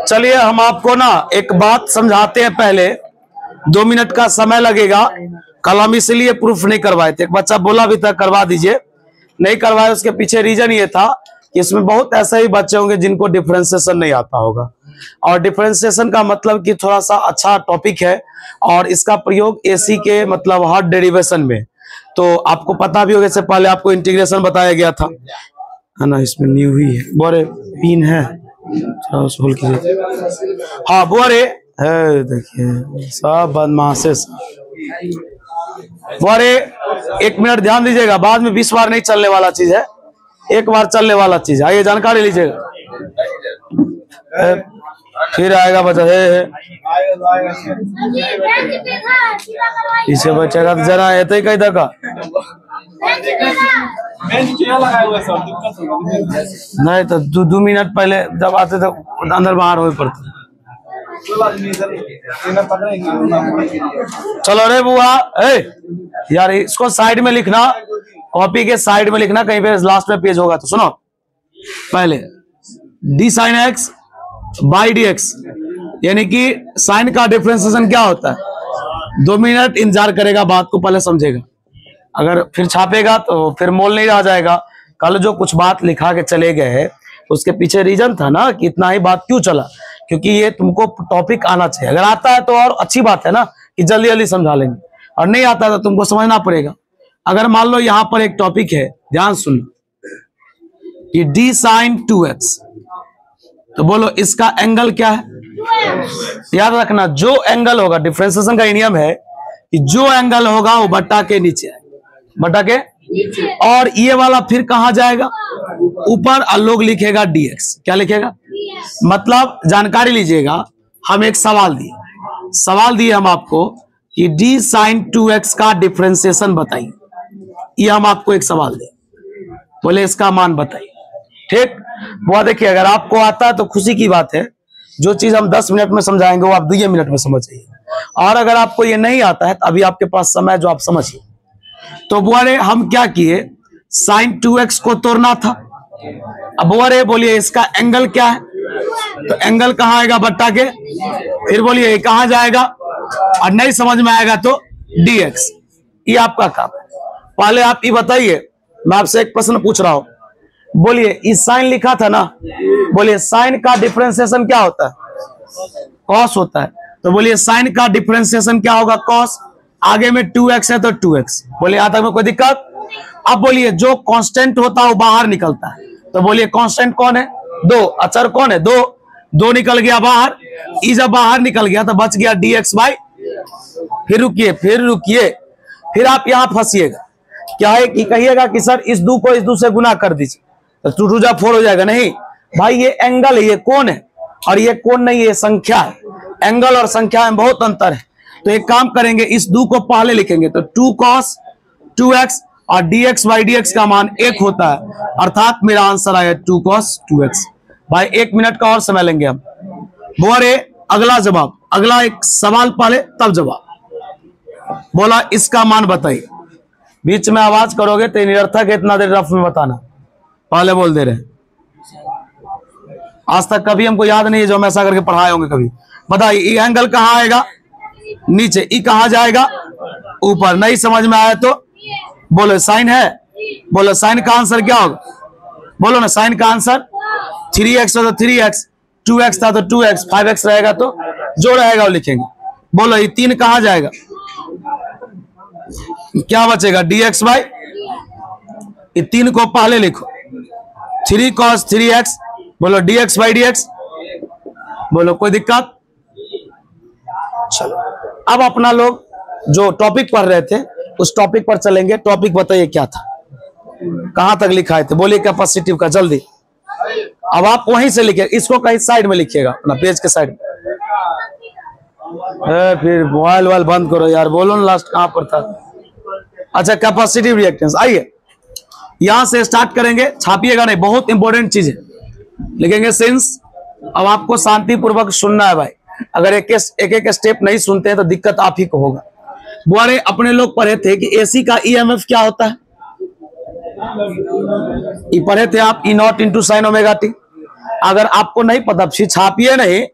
चलिए हम आपको ना एक बात समझाते हैं। पहले 2 मिनट का समय लगेगा। कल हम इसलिए प्रूफ नहीं करवाए थे, एक बच्चा बोला भी था करवा दीजिए, नहीं करवाए। उसके पीछे रीजन ये था कि इसमें बहुत ऐसे ही बच्चे होंगे जिनको डिफरेंशिएशन नहीं आता होगा। और डिफरेंशिएशन का मतलब कि थोड़ा सा अच्छा टॉपिक है और इसका प्रयोग एसी के मतलब हर डेरिवेशन में, तो आपको पता भी होगा। इससे पहले आपको इंटीग्रेशन बताया गया था, है ना। इसमें न्यू ही है, बोरे पिन है, खोल कीजिए। हाँ बोरे है, देखिए सब बदमाशे बोरे। 1 मिनट ध्यान दीजिएगा, बाद में 20 बार नहीं चलने वाला चीज है, एक बार चलने वाला चीज है। आइए जानकारी लीजिएगा। फिर आएगा बच्चा है पीछे बचेगा तो जरा ऐसे ही कही का नहीं तो 2 मिनट पहले जब आते थे अंदर बाहर हो पड़ते। चलो रे बुआ यार, इसको साइड में लिखना, कॉपी के साइड में लिखना, कहीं पे लास्ट में पेज होगा तो। सुनो पहले D sine x by D x, यानी कि साइन का डिफरेंशिएशन क्या होता है। 2 मिनट इंतजार करेगा, बात को पहले समझेगा। अगर फिर छापेगा तो फिर मोल नहीं रह जाएगा। कल जो कुछ बात लिखा के चले गए हैं उसके पीछे रीजन था ना कि इतना ही बात क्यों चला, क्योंकि ये तुमको टॉपिक आना चाहिए। अगर आता है तो और अच्छी बात है ना कि जल्दी जल्दी समझा लेंगे, और नहीं आता है तो तुमको समझना पड़ेगा। अगर मान लो यहाँ पर एक टॉपिक है, ध्यान सुन, कि डी साइन 2x, तो बोलो इसका एंगल क्या है। याद रखना जो एंगल होगा, डिफरेंशिएशन का नियम है कि जो एंगल होगा वो बट्टा के नीचे है, बट्टा के और ये वाला फिर कहां जाएगा, ऊपर। और लोग लिखेगा dx, क्या लिखेगा, मतलब जानकारी लीजिएगा। हम एक सवाल दिए हम आपको कि d sin 2x का डिफरेंशिएशन बताइए। ये हम आपको एक सवाल दे, बोले इसका मान बताइए, ठीक। वो देखिए अगर आपको आता है तो खुशी की बात है, जो चीज हम 10 मिनट में समझाएंगे वो आप 2 मिनट में समझ जाइए। और अगर आपको ये नहीं आता है तो अभी आपके पास समय जो आप समझिए। तो बोले हम क्या किए, साइन 2x को तोड़ना था। अब बोले बोलिए इसका एंगल क्या है, तो एंगल कहाँ आएगा, बट्टा के। फिर बोलिए कहाँ जाएगा, और नहीं समझ में आएगा तो dx। ये आपका काम है। पहले आप ये बताइए, मैं आपसे एक प्रश्न पूछ रहा हूं, बोलिए इस साइन लिखा था ना, बोलिए साइन का डिफरेंशिएशन क्या होता है, कॉस होता है। तो बोलिए साइन का डिफरेंशिएशन क्या होगा, कॉस। आगे में 2x है तो 2x। बोलिए यहाँ तक में कोई दिक्कत। अब बोलिए जो कांस्टेंट होता है वो बाहर निकलता है, तो बोलिए कांस्टेंट कौन है, 2। अचर कौन है, 2 निकल गया बाहर। ई जब बाहर निकल गया तो बच गया dx बाई। फिर रुकिए, फिर आप यहां फंसिएगा। क्या है कि कहिएगा कि सर इस 2 को इस 2 से गुना कर दीजिए तो 2 2 जा 4 हो जाएगा। नहीं भाई, ये एंगल है, ये कोण है, और ये कोण नहीं, ये संख्या है। एंगल और संख्या में बहुत अंतर है। तो एक काम करेंगे, इस 2 को पहले लिखेंगे तो 2 cos 2x, और dx बाई dx का मान 1 होता है, अर्थात मेरा आंसर आया 2 cos 2x। भाई 1 मिनट का और समय लेंगे हम। बोले अगला जवाब, अगला एक सवाल पहले तब जवाब। बोला इसका मान बताइए। बीच में आवाज करोगे तो निरर्थक है, इतना देर रफ में बताना, पहले बोल दे रहे। आज तक कभी हमको याद नहीं है जो हम ऐसा करके पढ़ाए होंगे कभी। बताइए ये एंगल कहाँ आएगा, नीचे। ई कहाँ जाएगा, ऊपर। नहीं समझ में आया तो बोलो साइन है, बोलो साइन का आंसर क्या होगा, बोलो ना। साइन का आंसर 3x हो तो 3x, 2x था तो 2x, 5x रहेगा तो जो रहेगा वो लिखेंगे। बोलो ये 3 कहाँ जाएगा, क्या बचेगा, dx बाई। ये 3 को पहले लिखो, 3 cos 3x, बोलो dx बाई dx। बोलो कोई दिक्कत। चलो अब अपना लोग जो टॉपिक पढ़ रहे थे उस टॉपिक पर चलेंगे। टॉपिक बताइए क्या था, कहां तक लिखाए थे, बोलिए कैपेसिटिव का जल्दी। अब आप वहीं से लिखिए, इसको कहीं साइड में लिखिएगा, अपना पेज के साइड में। फिर मोबाइल बंद करो यार, बोलो ना लास्ट कहां पर था। अच्छा, कैपेसिटिव रिएक्टेंस। आइए यहां से स्टार्ट करेंगे, छापिएगा नहीं, बहुत इंपॉर्टेंट चीज है। लिखेंगे सिंस। अब आपको शांतिपूर्वक सुनना है भाई, अगर एक एक स्टेप नहीं सुनते हैं तो दिक्कत आप ही को होगा। बुआरे अपने लोग पढ़े थे कि एसी का ईएमएफ क्या होता है, ये पढ़े थे आप, E0 into sine omega T. अगर आपको नहीं पता छापिए नहीं,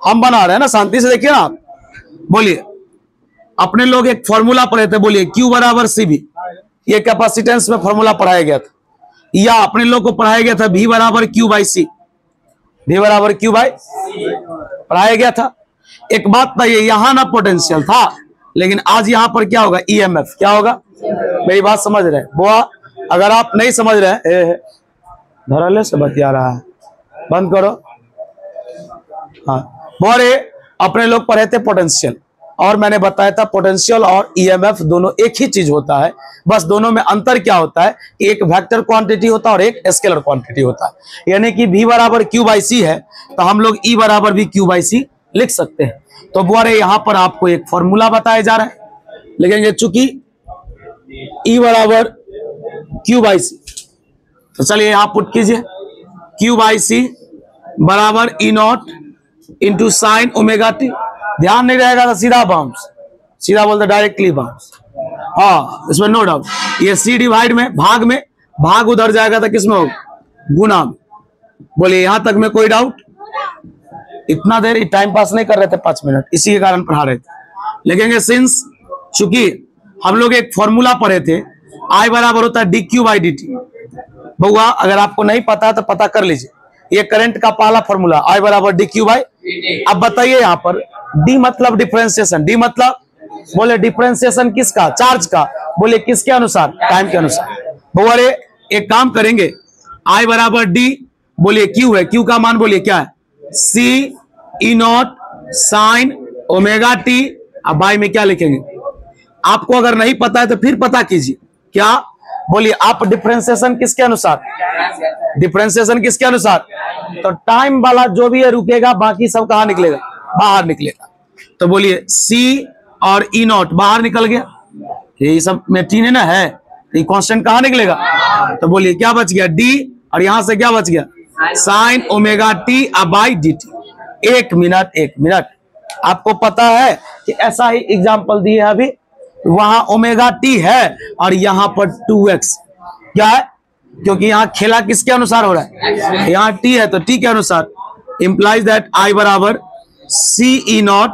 हम बना रहे हैं ना, शांति से देखिए ना। बोलिए, अपने लोग एक फॉर्मूला पढ़े थे, बोलिए Q बराबर CB, ये कैपेसिटेंस में फॉर्मूला पढ़ाया गया था, या अपने लोग को पढ़ाया गया था V बराबर Q बाई C, V बराबर Q बाई पढ़ाया गया था। एक बात तो ये, यहां ना पोटेंशियल था, लेकिन आज यहां पर क्या होगा, EMF क्या होगा। मेरी बात समझ रहे हैं बुआ? अगर आप नहीं समझ रहे, धड़ल्ले से बतिया रहा है, बंद करो। हाँ, बोरे अपने लोग पढ़े थे पोटेंशियल, और मैंने बताया था पोटेंशियल और EMF दोनों एक ही चीज होता है, बस दोनों में अंतर क्या होता है कि एक वेक्टर क्वांटिटी होता है और एक स्केलर क्वांटिटी होता है। यानी कि V बराबर Q बाई C है, तो हम लोग E बराबर भी Q बाई C लिख सकते हैं। तो बुआरे यहां पर आपको एक फॉर्मूला बताया जा रहा है, लेकिन ये चूंकि E बराबर Q बाई C, तो चलिए यहां पुट कीजिए, Q बाई C बराबर E0 into sine omega T. ध्यान नहीं रहेगा तो सीधा बाउंस, सीधा बोलते डायरेक्टली बाउंस। हाँ, इसमें नो डाउट। ये C डिवाइड में, भाग में, भाग उधर जाएगा तो किसमें होगा, गुना में। बोलिए यहां तक में कोई डाउट? इतना देर टाइम पास नहीं कर रहे थे, 5 मिनट, इसी के कारण पढ़ा रहे थे। लेकिन सिंस चूंकि हम लोग एक फॉर्मूला पढ़े थे, I बराबर होता है DQ बाई DT। बउआ अगर आपको नहीं पता है तो पता कर लीजिए, ये करंट का पहला फॉर्मूला, I बराबर DQ बाई। अब बताइए यहाँ पर D मतलब डिफरेंशिएशन, D मतलब बोले डिफरेंशिएशन किसका, चार्ज का। बोले किसके अनुसार, टाइम के अनुसार। बोले एक काम करेंगे, I बराबर D, बोलिए Q है, Q का मान बोलिए क्या है, C E0 sign omega T. अब बाई में क्या लिखेंगे, आपको अगर नहीं पता है तो फिर पता कीजिए, क्या बोलिए आप डिफरेंशिएशन किसके अनुसार, डिफरेंशिएशन किसके अनुसार, तो टाइम वाला जो भी है रुकेगा, बाकी सब कहां निकलेगा, बाहर निकलेगा। तो बोलिए C और E0 बाहर निकल गया, ये सब में टी ना है, ये कांस्टेंट कहां निकलेगा। तो बोलिए क्या बच गया, D, और यहां से क्या बच गया, sign omega T by D T. एक मिनट, आपको पता है कि ऐसा ही एग्जाम्पल दिए है अभी, वहां ओमेगा टी है और यहां पर 2x क्या है, क्योंकि यहां खेला किसके अनुसार हो रहा है, यहां टी है तो टी के अनुसार। इंप्लाइज दैट I बराबर C E0।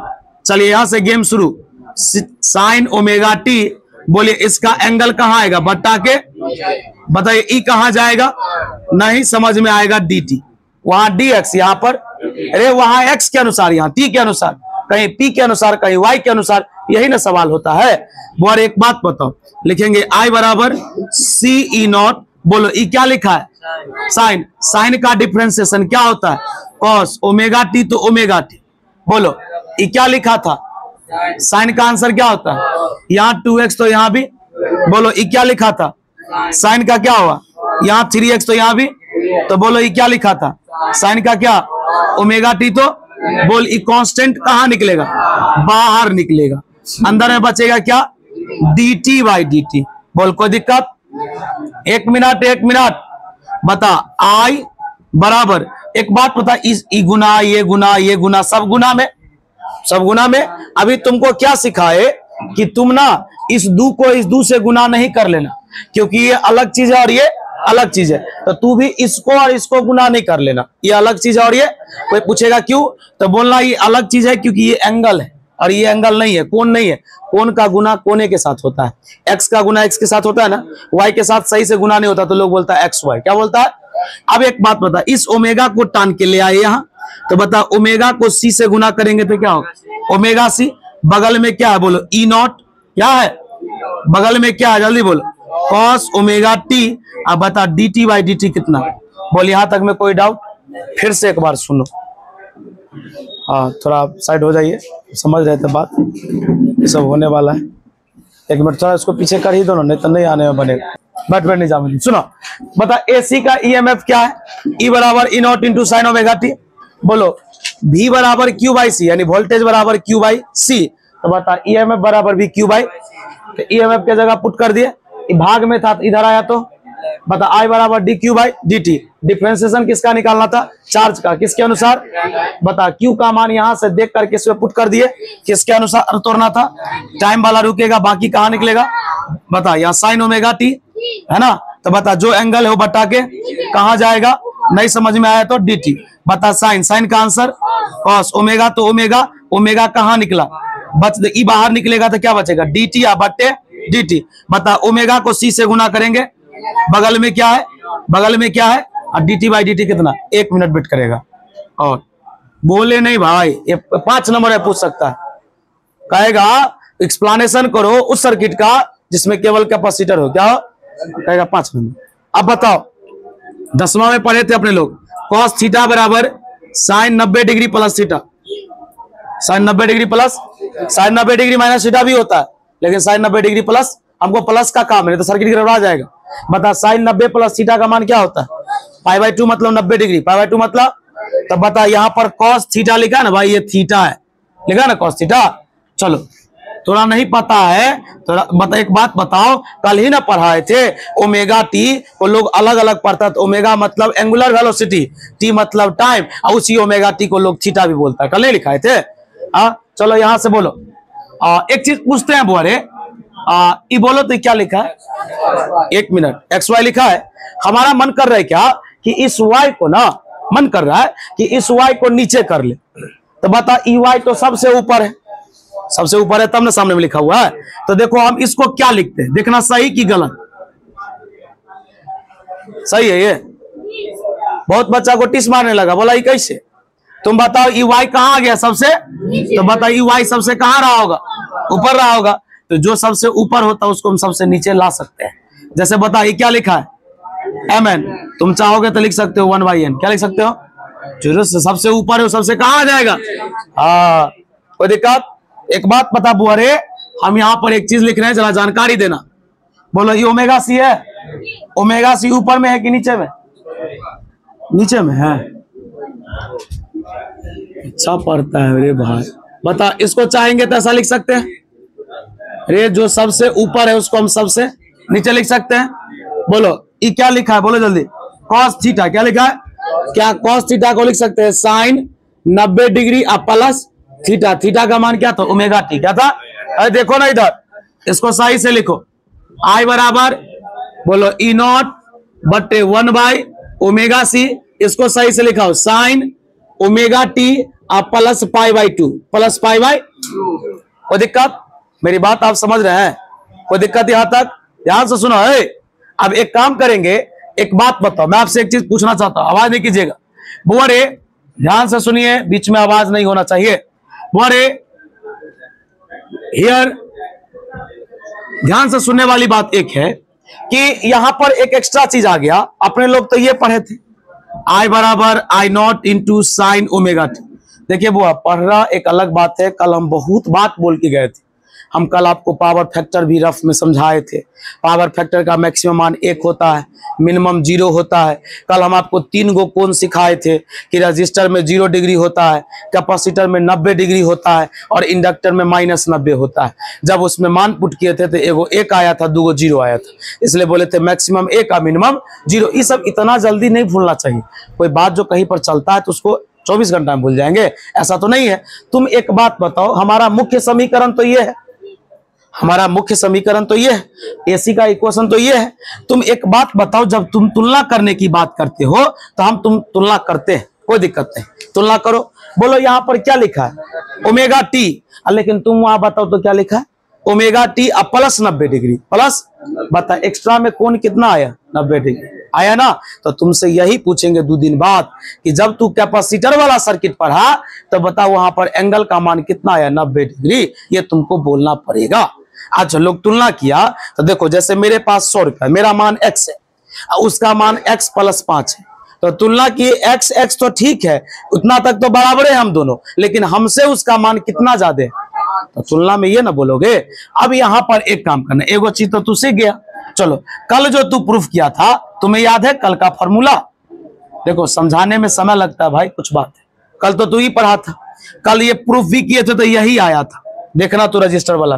चलिए यहां से गेम शुरू, साइन ओमेगा टी। बोलिए इसका एंगल कहां आएगा, बट्टा के, बताइए E कहां जाएगा, नहीं समझ में आएगा, DT। वहां DX, यहां पर अरे वहां X के अनुसार, यहां T के अनुसार, कहीं P के अनुसार, कहीं Y के अनुसार, यही ना सवाल होता है। और एक बात बताओ, लिखेंगे I बराबर C E0। बोलो E क्या लिखा है, साइन, साइन का डिफरेंशिएशन क्या होता है, कॉस ओमेगा टी तो ओमेगा टी। बोलो E क्या लिखा था, साइन का आंसर क्या होता है, यहाँ 2x तो यहाँ भी। बोलो E क्या लिखा था, साइन का क्या हुआ, यहाँ 3x तो यहाँ भी। तो बोलो E क्या लिखा था, साइन का क्या, ओमेगा टी। तो बोल E कांस्टेंट कहाँ निकलेगा, बाहर निकलेगा, अंदर में बचेगा क्या, dt बाई dt। बोल कोई दिक्कत, एक मिनट बता, I बराबर, एक बात पता, इस गुना, ये गुना, ये गुना, सब गुना में। अभी तुमको क्या सिखाए कि तुम ना इस दू को इस दू से गुना नहीं कर लेना, क्योंकि ये अलग चीज है और ये अलग चीज है। तो तू भी इसको और इसको गुना नहीं कर लेना, ये अलग चीज है और ये, कोई पूछेगा क्यों, तो बोलना ये अलग चीज है क्योंकि ये एंगल है और ये एंगल नहीं है, कोण नहीं है। कोण का गुना कोने के साथ होता है, एक्स का गुना एक्स के साथ होता है ना, वाई के साथ सही से गुना नहीं होता, तो लोग बोलता है एक्स वाई, क्या बोलता है। अब एक बात बता, इस ओमेगा को टान के ले आए यहाँ, तो बता ओमेगा को सी से गुना करेंगे तो क्या होगा, ओमेगा सी। बगल में क्या है, बोलो E0 क्या है, बगल में क्या है, जल्दी बोलो, कॉस ओमेगा टी। अब बता dt बाई dt कितना। बोल यहां तक में कोई डाउट, फिर से एक बार सुनो, हाँ थोड़ा साइड हो जाइए, समझ रहे थे बात, ये सब होने वाला है। एक मिनट थोड़ा इसको पीछे कर ही दो ना, नहीं तो नहीं आने में बनेगा। बैठ नहीं जाओ, सुनो बता AC का EMF क्या है, E बराबर E0 into sine omega T. बोलो V बराबर Q बाई C, यानी वोल्टेज बराबर Q बाई C। तो बता EMF बराबर भी Q बाई, तो EMF की जगह पुट कर दिए, भाग में था इधर आया, तो बता I बराबर DQ बाई DT। डिफरेंशिएशन किसका निकालना था, चार्ज का, किसके अनुसार, बता Q का मान यहां से देख करके इसमें पुट कर दिए, किसके अनुसार तोड़ना था, टाइम वाला रुकेगा, बाकी कहां निकलेगा, बता यहाँ साइन ओमेगा टी है ना। तो बता जो एंगल है वो बटा के कहां जाएगा, नहीं समझ में आया तो dt। बता साइन, साइन का आंसर cos, ओमेगा तो ओमेगा, ओमेगा कहाँ निकला, बच ई बाहर निकलेगा तो क्या बचेगा, dt या बटे dt। बता ओमेगा को c से गुना करेंगे, बगल में क्या है, बगल में क्या है, और dt बाई dt कितना, 1 मिनट वेट करेगा। और बोले नहीं भाई, ये 5 नंबर है, पूछ सकता है, कहेगा एक्सप्लेनेशन करो उस सर्किट का जिसमें केवल कैपेसिटर हो, क्या हो? कहेगा 5 नंबर। अब बताओ 10वां में पढ़े थे अपने लोग, cos थीटा बराबर sine 90 degree plus theta, sine 90 degree plus, sine 90 degree minus theta भी होता है, लेकिन साइन 90 डिग्री प्लस, हमको प्लस का काम है तो सर्किट गड़बड़ा जाएगा। बता साइन 90 प्लस थीटा का मान क्या होता है, π/2 मतलब 90 डिग्री, π/2 मतलब, तो बता यहाँ पर cos थीटा लिखा है ना भाई, ये थीटा है, लिखा ना cos थीटा। चलो थोड़ा नहीं पता है तो बता, एक बात बताओ, कल ही ना पढ़ाए थे ओमेगा टी को लोग अलग अलग पढ़ता है, तो ओमेगा मतलब एंगुलर वेलोसिटी, टी मतलब टाइम, और उसी ओमेगा टी को लोग थीटा भी बोलता है, कल नहीं लिखाए थे। चलो यहां से बोलो, एक चीज पूछते हैं बुआरे, ये बोलो तो क्या लिखा है, 1 मिनट, XY लिखा है। हमारा मन कर रहा है क्या कि इस Y को ना, मन कर रहा है कि इस Y को नीचे कर ले, तो बता EY तो सबसे ऊपर है, सबसे ऊपर है तब ना सामने में लिखा हुआ है। तो देखो हम इसको क्या लिखते हैं, देखना सही कि गलत, सही है ये। बहुत बच्चा को टिस मारने लगा, बोला ये कैसे, तुम बताओ EY कहां आ गया सबसे, तो बताओ EY सबसे कहां रहा होगा, ऊपर रहा होगा, तो जो सबसे ऊपर होता है उसको हम सबसे नीचे ला सकते हैं। जैसे बता ये क्या लिखा है, mn, तुम चाहोगे तो लिख सकते हो 1/n, क्या लिख सकते हो, जो सबसे ऊपर है सबसे कहां आ जाएगा। हाँ कोई दिक्कत। एक बात बता बुआरे, हम यहाँ पर एक चीज लिख रहे हैं, जरा जानकारी देना। बोलो ये ओमेगा सी है, ओमेगा सी ऊपर में है कि नीचे में, नीचे में है, अच्छा पढ़ता है रे भाई। बता इसको चाहेंगे तो ऐसा लिख सकते हैं, रे जो सबसे ऊपर है उसको हम सबसे नीचे लिख सकते हैं। बोलो ये क्या लिखा है, बोलो जल्दी, cos थीटा, क्या लिखा है, क्या cos थीटा को लिख सकते हैं साइन 90 डिग्री और प्लस थीटा, थीटा का मान क्या था, ओमेगा टी, क्या था, अरे देखो ना इधर, इसको सही से लिखो, I बराबर बोलो E0 बटे 1/ओमेगा सी, इसको सही से लिखा हो साइन ओमेगा टी और प्लस π/2, प्लस π/2। कोई दिक्कत, मेरी बात आप समझ रहे हैं, कोई दिक्कत यहां तक, ध्यान से सुनो है। अब एक काम करेंगे, एक बात बताओ, मैं आपसे एक चीज पूछना चाहता हूं, आवाज नहीं कीजिएगा बुआरे, ध्यान से सुनिए, बीच में आवाज नहीं होना चाहिए बुआरे, हियर ध्यान से सुनने वाली बात एक है कि यहां पर एक एक्स्ट्रा चीज आ गया, अपने लोग तो ये पढ़े थे I बराबर I0 into sine omega T. देखिए बुआ, पढ़ना एक अलग बात है, कल हम बहुत बात बोल के गए थे, हम कल आपको पावर फैक्टर भी रफ में समझाए थे, पावर फैक्टर का मैक्सिमम मान 1 होता है, मिनिमम 0 होता है। कल हम आपको 3 गो कोण सिखाए थे कि रजिस्टर में 0 डिग्री होता है, कैपेसिटर में 90 डिग्री होता है, और इंडक्टर में -90 होता है। जब उसमें मान पुट किए थे तो एगो 1 आया था, 2 गो 0 आया था, इसलिए बोले थे मैक्सिमम 1 और मिनिमम 0। ये सब इतना जल्दी नहीं भूलना चाहिए, कोई बात जो कहीं पर चलता है तो उसको 24 घंटा में भूल जाएंगे, ऐसा तो नहीं है। तुम एक बात बताओ, हमारा मुख्य समीकरण तो ये है, हमारा मुख्य समीकरण तो ये है, एसी का इक्वेशन तो ये है। तुम एक बात बताओ, जब तुम तुलना करने की बात करते हो तो हम तुम तुलना करते हैं, कोई दिक्कत नहीं, तुलना करो। बोलो यहाँ पर क्या लिखा है, ओमेगा टी, लेकिन तुम वहां बताओ तो क्या लिखा है, omega t plus 90 degree, plus बता एक्स्ट्रा में कोण कितना आया, 90 डिग्री आया ना। तो तुमसे यही पूछेंगे 2 दिन बाद कि जब तू कैपेसिटर वाला सर्किट पढ़ा तो बता वहां पर एंगल का मान कितना आया, 90 डिग्री, ये तुमको बोलना पड़ेगा। आज लोग तुलना किया तो देखो, जैसे मेरे पास 100 रुपया, मेरा मान x है, उसका मान x + 5 है, तो तुलना की x तो ठीक है, उतना तक तो बराबर है हम दोनों, लेकिन हमसे उसका मान कितना ज्यादा है, तो तुलना में ये ना बोलोगे। अब यहाँ पर एक काम करना, एगो चीज तो तू सीख गया। चलो कल जो तू प्रूफ किया था, तुम्हें याद है कल का फॉर्मूला, देखो समझाने में समय लगता है भाई, कुछ बात है, कल तो तू ही पढ़ा था, कल ये प्रूफ भी किए थे तो यही आया था, देखना तू रजिस्टर वाला,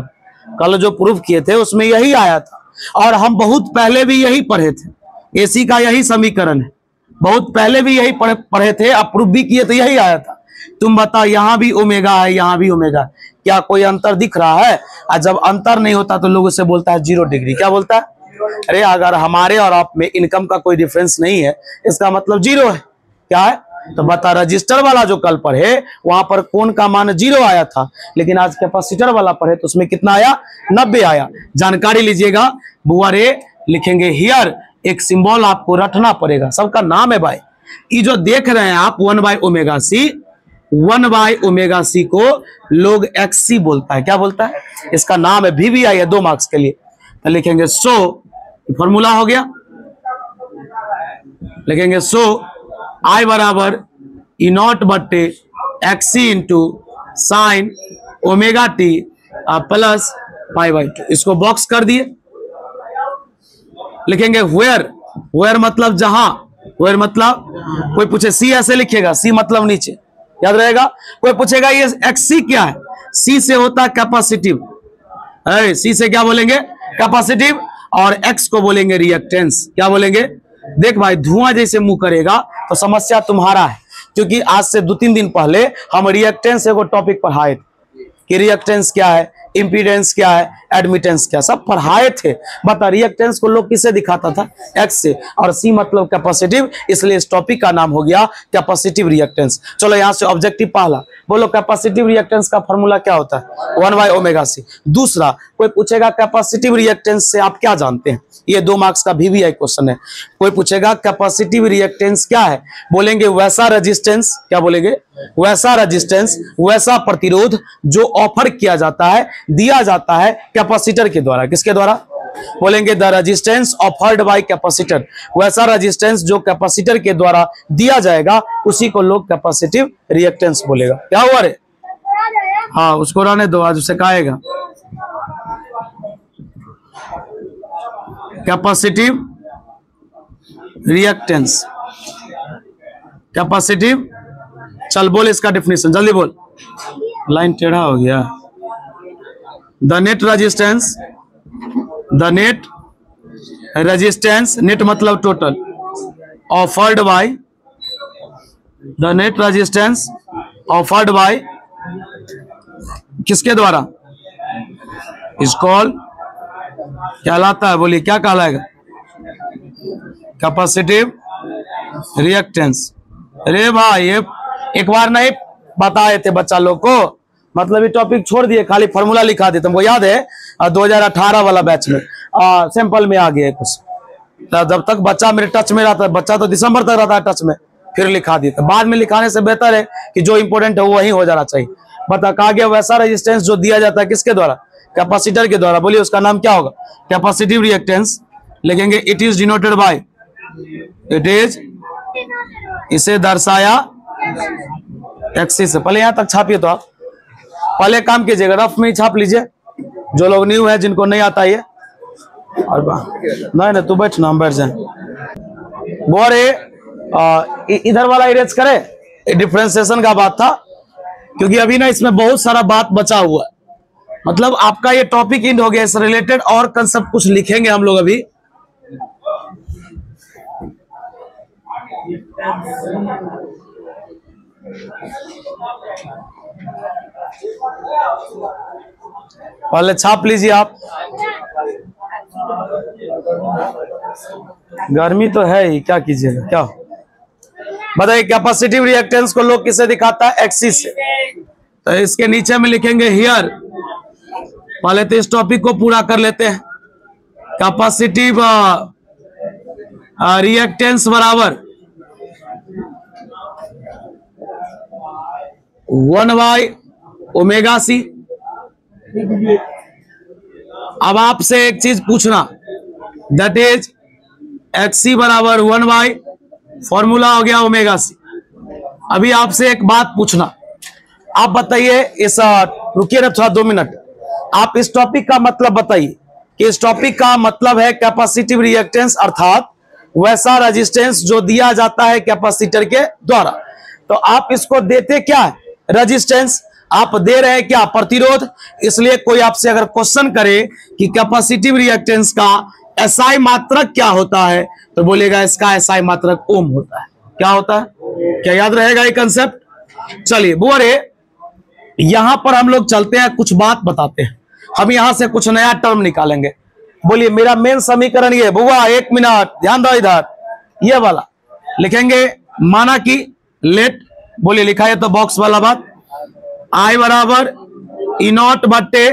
कल जो प्रूफ किए थे उसमें यही आया था, और हम बहुत पहले भी यही पढ़े थे, एसी का यही समीकरण है, बहुत पहले भी यही पढ़े थे, अब प्रूफ भी किए तो यही आया था। तुम बताओ, यहाँ भी ओमेगा है, यहाँ भी ओमेगा, क्या कोई अंतर दिख रहा है? और जब अंतर नहीं होता तो लोग उसे बोलता है 0 डिग्री, क्या बोलता है, अरे अगर हमारे और आप में इनकम का कोई डिफरेंस नहीं है, इसका मतलब जीरो है। क्या है? तो बता, रजिस्टर वाला जो कल पर है वहां पर कौन का मान 0 आया था, लेकिन आज कैपेसिटर वाला पर है तो उसमें कितना आया? 90 आया। जानकारी लीजिएगा बुआ रे, लिखेंगे हियर, एक सिंबल आपको रटना पड़ेगा, सबका नाम है भाई। ये जो देख रहे हैं आप 1/ωc, 1/ωc को लोग XC बोलता है। क्या बोलता है? इसका नाम है, VVI है 2 मार्क्स के लिए। तो लिखेंगे सो, फॉर्मूला हो गया, लिखेंगे सो I बराबर E0 बट्टे XC into sine omega t plus π/2। इसको बॉक्स कर दिए। लिखेंगे वेयर, वेयर मतलब जहां, वेयर मतलब, कोई पूछे C ऐसे लिखेगा, C मतलब नीचे, याद रहेगा। कोई पूछेगा ये XC क्या है, C से होता है कैपेसिटिव, C से क्या बोलेंगे? कैपेसिटिव, और X को बोलेंगे रिएक्टेंस। क्या बोलेंगे? देख भाई, धुआं जैसे मुंह करेगा तो समस्या तुम्हारा है, क्योंकि आज से 2-3 दिन पहले हम रिएक्टेंस एगो टॉपिक पढ़ाए थे कि रिएक्टेंस क्या है, इंपीडेंस क्या है, एडमिटेंस क्या, सब पढ़ाए थे। बता, रिएक्टेंस को लोग किससे दिखाता था? X से, और C मतलब कैपेसिटिव, इसलिए इस टॉपिक का नाम हो गया कैपेसिटिव रिएक्टेंस। चलो यहां से ऑब्जेक्टिव पहला बोलो, कैपेसिटिव रिएक्टेंस का फॉर्मूला क्या होता है? 1/ωc। दूसरा, कोई पूछेगा कैपेसिटिव रिएक्टेंस से आप क्या जानते हैं? ये 2 मार्क्स का VVI क्वेश्चन है। कोई पूछेगा कैपेसिटिव रिएक्टेंस क्या है, बोलेंगे वैसा रेजिस्टेंस। क्या बोलेंगे? वैसा रेजिस्टेंस, वैसा प्रतिरोध जो ऑफर किया जाता है, दिया जाता है कैपेसिटर के द्वारा। किसके द्वारा? बोलेंगे the resistance offered bye capacitor. वैसा रेजिस्टेंस जो कैपेसिटर के द्वारा दिया जाएगा, उसी को लोग कैपेसिटिव रिएक्टेंस बोलेगा। क्या हुआ रे? हाँ, उसको रहने दो, आज उसे कहेगा कैपेसिटिव रिएक्टेंस। कैपेसिटिव, चल बोल इसका डेफिनेशन, जल्दी बोल, लाइन टेढ़ा हो गया। The net resistance, the net resistance, net मतलब total, offered by, the net resistance offered by, किसके द्वारा? इस कॉल कहलाता है, बोलिए क्या कहलाएगा? Capacitive reactance. अरे भाई, ये एक बार नहीं बताए थे बच्चा लोग को, मतलब ये टॉपिक छोड़ दिए, खाली फॉर्मूला लिखा दिए। तुमको याद है 2018 वाला बैच में सैंपल में आ गया कुछ, जब तक बच्चा मेरे टच में रहता है, बच्चा तो दिसंबर तक रहता है टच में, फिर लिखा दिए। तो बाद में लिखाने से बेहतर है कि जो इंपॉर्टेंट है वो वही हो जाना चाहिए। बता, कहा गया वैसा रेजिस्टेंस जो दिया जाता है किसके द्वारा? कैपेसिटर के द्वारा। बोलिए उसका नाम क्या होगा? Capacitive reactance. लिखेंगे it is denoted by, it is, इसे दर्शाया XC से। पहले यहां तक छापिए, तो आप पहले काम कीजिएगा, रफ में ही छाप लीजिए, जो लोग न्यू है, जिनको नहीं आता ये। और नहीं, तू बैठ ना, हम बैठ जाए। बोरे इधर वाला इरेज करे, डिफरेंशिएशन का बात था, क्योंकि अभी ना इसमें बहुत सारा बात बचा हुआ है। मतलब आपका ये टॉपिक एंड हो गया, इससे रिलेटेड और कंसेप्ट कुछ लिखेंगे हम लोग अभी। पहले छाप लीजिए आप, गर्मी तो है ही, क्या कीजिएगा, क्या बताइए। कैपेसिटिव रिएक्टेंस को लोग किससे दिखाता है? XC से। तो इसके नीचे में लिखेंगे हियर। पहले तो इस टॉपिक को पूरा कर लेते हैं। कैपेसिटिव रिएक्टेंस बराबर 1/ωc। अब आपसे एक चीज पूछना, दैट इज XC बराबर 1/, फॉर्मूला हो गया ωc। अभी आपसे एक बात पूछना, आप बताइए इस, रुकिए ना थोड़ा 2 मिनट, आप इस टॉपिक का मतलब बताइए कि इस टॉपिक का मतलब है कैपेसिटिव रिएक्टेंस, अर्थात वैसा रेजिस्टेंस जो दिया जाता है कैपेसिटर के द्वारा। तो आप इसको देते क्या है? रेजिस्टेंस। आप दे रहे हैं क्या? प्रतिरोध। इसलिए कोई आपसे अगर क्वेश्चन करे कि कैपेसिटिव रिएक्टेंस का SI मात्रक क्या होता है, तो बोलेगा इसका SI मात्रक ओम होता है। क्या होता है? क्या याद रहेगा ये कंसेप्ट? चलिए बोरे, यहां पर हम लोग चलते हैं, कुछ बात बताते हैं। हम यहां से कुछ नया टर्म निकालेंगे। बोलिए मेरा मेन समीकरण ये बुआ, 1 मिनट ध्यान दो इधर, ये वाला लिखेंगे। माना कि लेट, बोलिए लिखा है तो बॉक्स वाला बात, आई बराबर ई नॉट बट्टे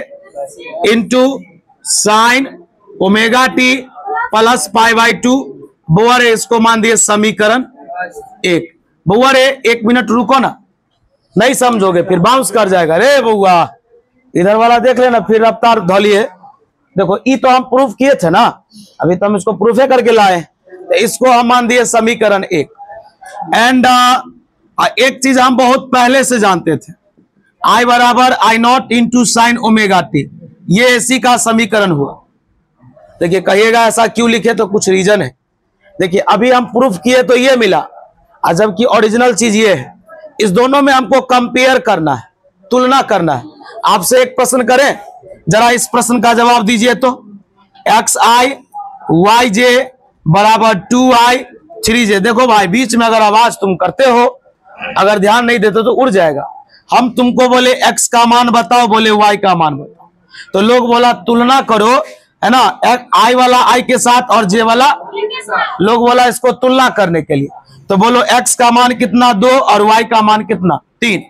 into sine omega t plus pi by 2। बुआ रे इसको मान दिए समीकरण 1। बुआ रे 1 मिनट रुको ना, नहीं समझोगे फिर बाउंस कर जाएगा रे बुआ। इधर वाला देख लेना, फिर रफ्तार धोलिए। देखो ई तो हम प्रूफ किए थे ना, अभी तो हम इसको प्रूफ करके लाए, तो इसको हम मान दिए समीकरण 1। एंड एक चीज हम बहुत पहले से जानते थे, आई बराबर I not into sine omega t, ये एसी का समीकरण हुआ। देखिए कहिएगा ऐसा क्यों लिखे, तो कुछ रीजन है। देखिए अभी हम प्रूफ किए तो ये मिला, और जबकि ओरिजिनल चीज ये है। इस दोनों में हमको कंपेयर करना है, तुलना करना है। आपसे एक प्रश्न करें, जरा इस प्रश्न का जवाब दीजिए तो। एक्स आई वाई जे बराबर 2i 3j। देखो भाई बीच में अगर आवाज तुम करते हो, अगर ध्यान नहीं देते तो उड़ जाएगा। हम तुमको बोले x का मान बताओ, बोले y का मान बताओ, तो लोग बोला तुलना करो, है ना, i वाला i के साथ और j वाला, लोग बोला इसको तुलना करने के लिए। तो बोलो x का मान कितना 2 और y का मान कितना 3।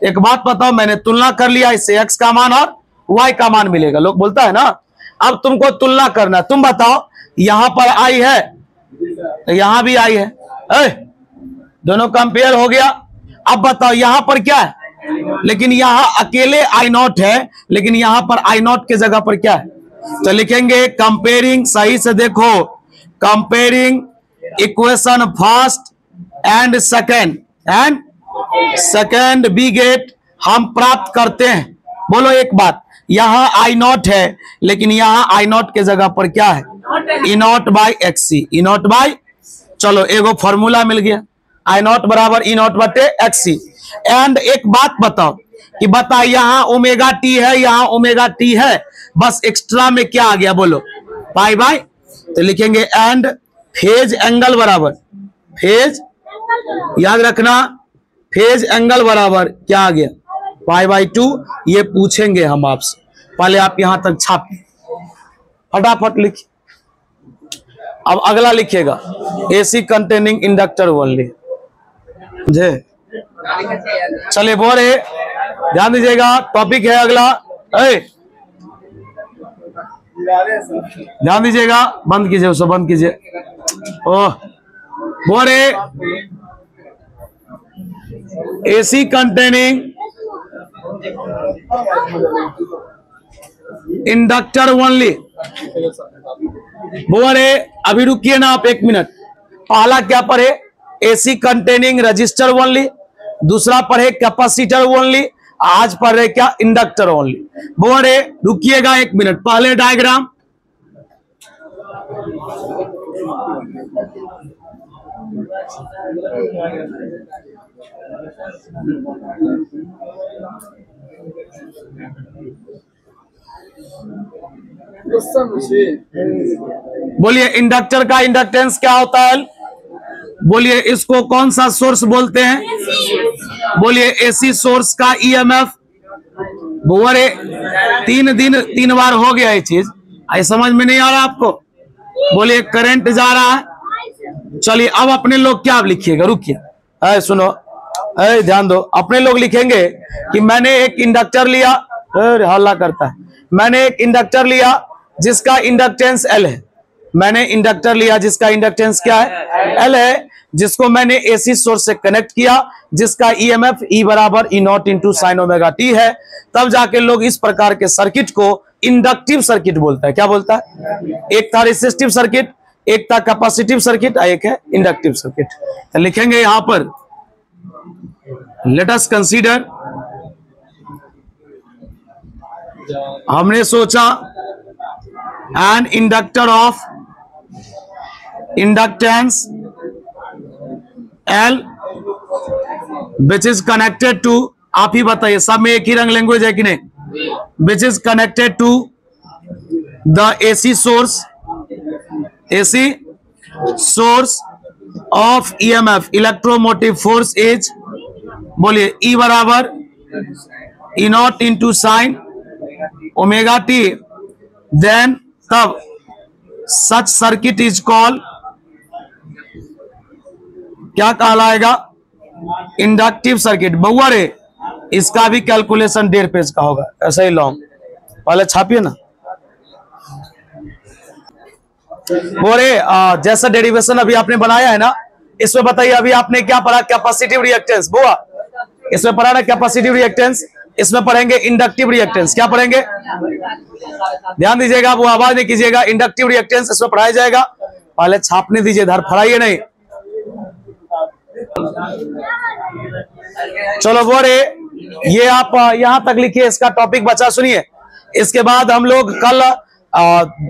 एक बात बताओ, मैंने तुलना कर लिया, इससे x का मान और y का मान मिलेगा, लोग बोलता है ना। अब तुमको तुलना करना, तुम बताओ यहां पर i है तो यहां भी i है, दोनों कंपेयर हो गया। अब बताओ यहां पर क्या है, लेकिन यहां अकेले आई नॉट है, लेकिन यहां पर आई नॉट के जगह पर क्या है, तो लिखेंगे कंपेयरिंग। सही से देखो, comparing equation first and second we get हम प्राप्त करते हैं। बोलो एक बात, यहां आई नॉट है, लेकिन यहां आई नॉट के जगह पर क्या है, E not by X C, E not by, चलो एगो फॉर्मूला मिल गया, आई नॉट बराबर ई नॉट बटे एक्स सी। एंड एक बात बताओ कि बता यहां ओमेगा टी है, यहां ओमेगा टी है, बस एक्स्ट्रा में क्या आ गया, बोलो पाई बाई। तो लिखेंगे एंड फेज एंगल बराबर, फेज याद रखना, फेज एंगल बराबर क्या आ गया, पाई बाई 2। ये पूछेंगे हम आपसे, पहले आप यहां तक छापिए, फटाफट लिखिए। अब अगला लिखिएगा, एसी कंटेनिंग इंडक्टर ओनली। मुझे चलिए बोरे ध्यान दीजिएगा, टॉपिक है अगला, ध्यान दीजिएगा, बंद कीजिए उसे, बंद कीजिए। ओह बोरे, एसी कंटेनिंग इंडक्टर ओनली। बोरे अभी रुकिए ना आप 1 मिनट। पहला क्या पढ़े, एसी कंटेनिंग रजिस्टर ओनली, दूसरा पढ़े कैपेसिटर ओनली, आज पढ़ रहे क्या, इंडक्टर ओनली। बोरे रुकिएगा 1 मिनट, पहले डायग्राम, बोलिए इंडक्टर का इंडक्टेंस क्या होता है, बोलिए इसको कौन सा सोर्स बोलते हैं, बोलिए एसी सोर्स का ईएमएफ। बोरे 3 बार हो गया ये चीज, आई समझ में नहीं आ रहा आपको। बोलिए करंट जा रहा है। चलिए अब अपने लोग क्या लिखिएगा, रुकिए, सुनो, ध्यान दो, अपने लोग लिखेंगे कि मैंने एक इंडक्टर लिया, हल्ला करता है, मैंने एक इंडक्टर लिया जिसका इंडक्टेंस L है, मैंने इंडक्टर लिया जिसका इंडक्टेंस क्या है, L है, जिसको मैंने एसी सोर्स से कनेक्ट किया, जिसका ईएमएफ E बराबर E not into sine omega t है। तब जाके लोग इस प्रकार के सर्किट को इंडक्टिव सर्किट बोलता है। क्या बोलता है, एक था रेसिस्टिव सर्किट, एक था कैपेसिटिव सर्किट, एक है इंडक्टिव सर्किट। तो लिखेंगे यहां पर, लेट अस कंसीडर, हमने सोचा an inductor of inductance L which is connected to, आप ही बताइए, सब में एक ही रंग लैंग्वेज है कि नहीं, which is connected to the AC source of EMF, electromotive force is, बोलिए ई बराबर E not into sine omega t, then तब सच सर्किट इज कॉल्ड, क्या कहलाएगा? Inductive circuit. बउआ रे, इसका भी कैलकुलेशन 1.5 पेज का होगा, ऐसा ही लॉन्ग, पहले छापिए ना। बोरे जैसा डेरिवेशन अभी आपने बनाया है ना, इसमें बताइए अभी आपने क्या पढ़ा? Capacitive reactance. बुआ, इसमें पढ़ा ना कैपेसिटिव रिएक्टेंस, इसमें पढ़ेंगे इंडक्टिव रिएक्टेंस। क्या पढ़ेंगे? ध्यान दीजिएगा, वो आवाज नहीं कीजिएगा। इंडक्टिव रिएक्टेंस इसमें पढ़ाया जाएगा, पहले छापने दीजिए, इधर फड़ाइए नहीं। चलो बोरे, ये आप यहां तक लिखिए, इसका टॉपिक बचा, सुनिए। इसके बाद हम लोग कल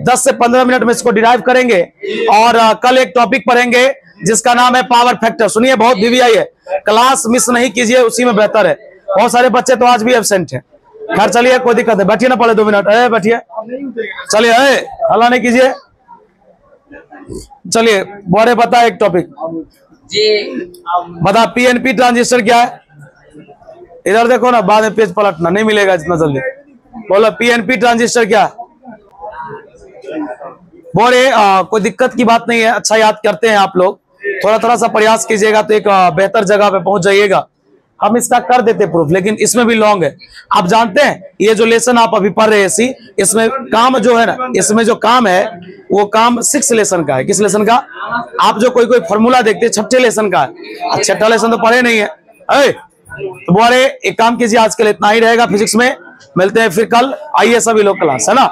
10 से 15 मिनट में इसको डिराइव करेंगे, और कल एक टॉपिक पढ़ेंगे जिसका नाम है पावर फैक्टर। सुनिए, बहुत वीवीआई है, क्लास मिस नहीं कीजिए, उसी में बेहतर है। बहुत सारे बच्चे तो आज भी एब्सेंट हैं। खैर चलिए, कोई दिक्कत है, बैठिए ना पहले 2 मिनट। बैठिए, चलिए, हल्ला नहीं कीजिए। चलिए बोरे, बता एक टॉपिक जी, बता। पीएनपी ट्रांजिस्टर क्या है? इधर देखो ना, बाद में पेज पलटना नहीं मिलेगा जितना जल्दी। बोलो, पीएनपी ट्रांजिस्टर क्या है? बोरे कोई दिक्कत की बात नहीं है, अच्छा याद करते हैं आप लोग, थोड़ा सा प्रयास कीजिएगा तो एक बेहतर जगह पे पहुंच जाइएगा। हम इसका कर देते प्रूफ, लेकिन इसमें भी लॉन्ग है। आप जानते हैं, ये जो लेसन आप अभी पढ़ रहे हैं, इसमें काम जो है ना, इसमें जो काम है वो काम 6 लेसन का है। किस लेसन का? आप जो कोई फॉर्मूला देखते हैं, 6ठे लेसन का है। 6ठा लेसन तो पढ़े नहीं है। तो बोरे, एक काम कीजिए, आज के लिए इतना ही रहेगा फिजिक्स में। मिलते हैं फिर कल। आइए सभी लोग क्लास, है ना।